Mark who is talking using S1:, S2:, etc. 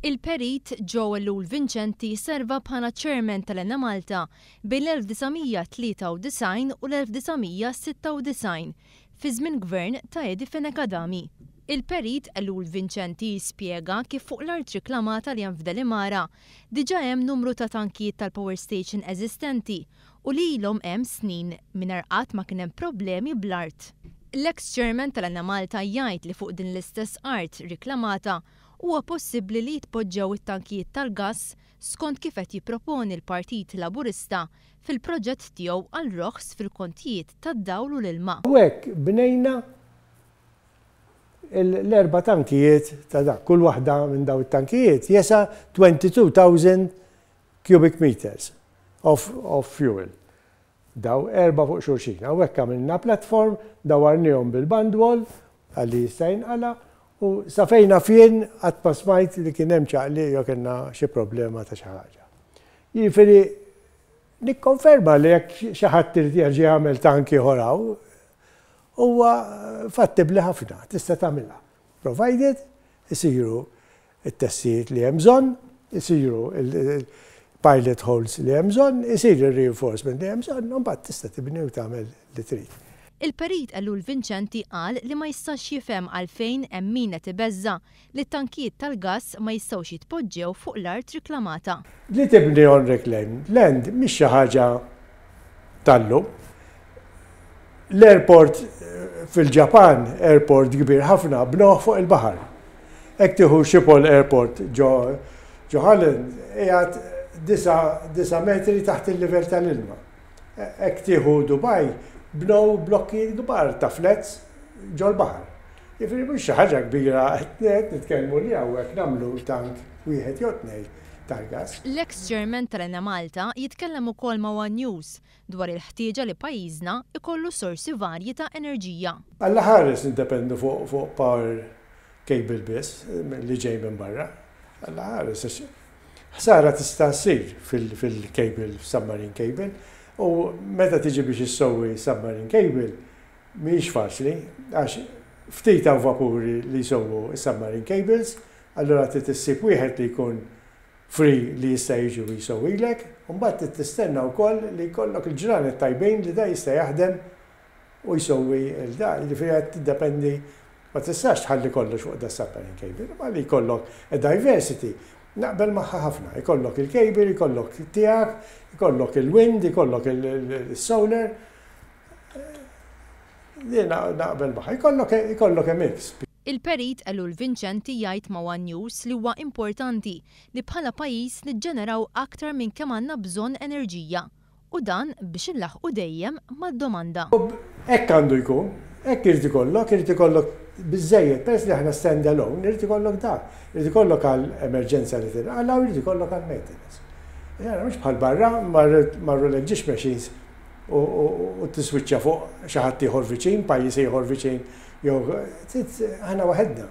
S1: Il-perit Joel Lul Vincenti serva bħala chairman tal-Enna Malta bejn l-1993 u l-1996 fi żmien gvern ta' Edi Fenekadami. Il-perit Lul Vincenti jispjega kif fuq l-art riklamata li hemm f'Delimara diġà hemm numru ta' tankijiet tal-power station eżistenti u li ilhom hemm snin mingħajr qatt ma kien hemm problemi bl-art. L-ex-chairman tal-Enna Malta jgħid li fuq din l-istess art riklamata huwa possibbli li jitpoġġew it-tankijiet tal-gass skont kif qed jipproponi l-Partit Laburista fil-proġett tiegħu għal roħs fil-kontijiet tad-dawl u l-ilma.
S2: U hekk bnejna l-erba' tankijiet ta' dak, kull waħda minn daw it-tankijiet jesa 22,000 cubic meters of fuel. Daw erba' fuq xulxin. Hawnhekk għamilna platform dawarnihom bil-bandwall għalli jista' jinqala' u safejna fien għatma smajt li kien hemm ċaqli jew kellna xi problema ta' xi ħaġa. Jiġifieri nikkonferma li jekk xi ħadd irid jerġa' jagħmel tanki ħoraw huwa fattibbli ħafna, tista' tagħmilha. Provided isiru t-testijiet li hemm bżonn, isiru il-pilot holes li hemm bżonn, isir ir-reinforcement li hemm bżonn, u mbagħad tista' tibni u tagħmel li trid.
S1: Il-perit Lul Vincenti qal li ma jistax jifhem għalfejn hemm min qed ibeżża li t-tankijiet tal-gass ma jistgħux jitpoġġew fuq l-art riklamata.
S2: Li tibni on reclaimed land mhix xi ħaġa tal-lum. L-airport fil-Ġapan, airport kbir ħafna, bnuh fuq il-baħar. Hekk tieħu Schiphol Airport ġo Holland qiegħed 9 metri taħt il-livell tal-ilma. Hekk tieħu Dubai bnow blokki kbar ta' flats ġol baħar. Jifieri mhux xi ħaġa kbira qed nitkellmu li hawnhekk nagħmlu tank wieħed jew tnejn tal-gass.
S1: L-ex-chairman tal-Enna Malta jitkellem ukoll ma' One News dwar il-ħtieġa li pajjiżna ikollu sorsi varji ta' enerġija.
S2: Alla ħares nindependu fuq power cable biss li ġej minn barra. Alla ħares ħsara tista' ssir fil-cable, submarine cable. U meta tiġi biex issowwi submarine cable, mhix faċli, għax ftit ta' vapuri li jsowwu submarine cables, allura trid issib wieħed li jkun free li jista' jiġi u jsowwilek, u mbagħad trid tistenna wkoll li jkollok il-ġranet tajbin li da jista' jaħdem u jsowwi l-da. Jiġifieri qed tiddependi ma tistax tħalli kollox fuq da submarine cable, ma li jkollok diversity. Naqbel magħha ħafna, ikollok il-cable, ikollok tiegħek, ikollok il-wind, ikollok il-solar. Naqbel magħha, ikollok mix.
S1: Il-perit Lul Vincenti jgħid ma' One News li huwa importanti li bħala pajjiż niġġeneraw aktar minn kemm għandna bżonn enerġija u dan biex inlaħqu dejjem mad-domanda.
S2: Hekk għandu jkun, hekk irid ikollok biżżejjed, peress li aħna stand alone, irid ikollok dak, irid ikollok għall-emerġenza li tinqala u irid ikollok għall-maintenance. Mhux bħal barra marru l-ġiex machines u tiswiċċja fuq xi ħadd ieħor viċin, pajjiż ieħor viċin, jew aħna waħedna.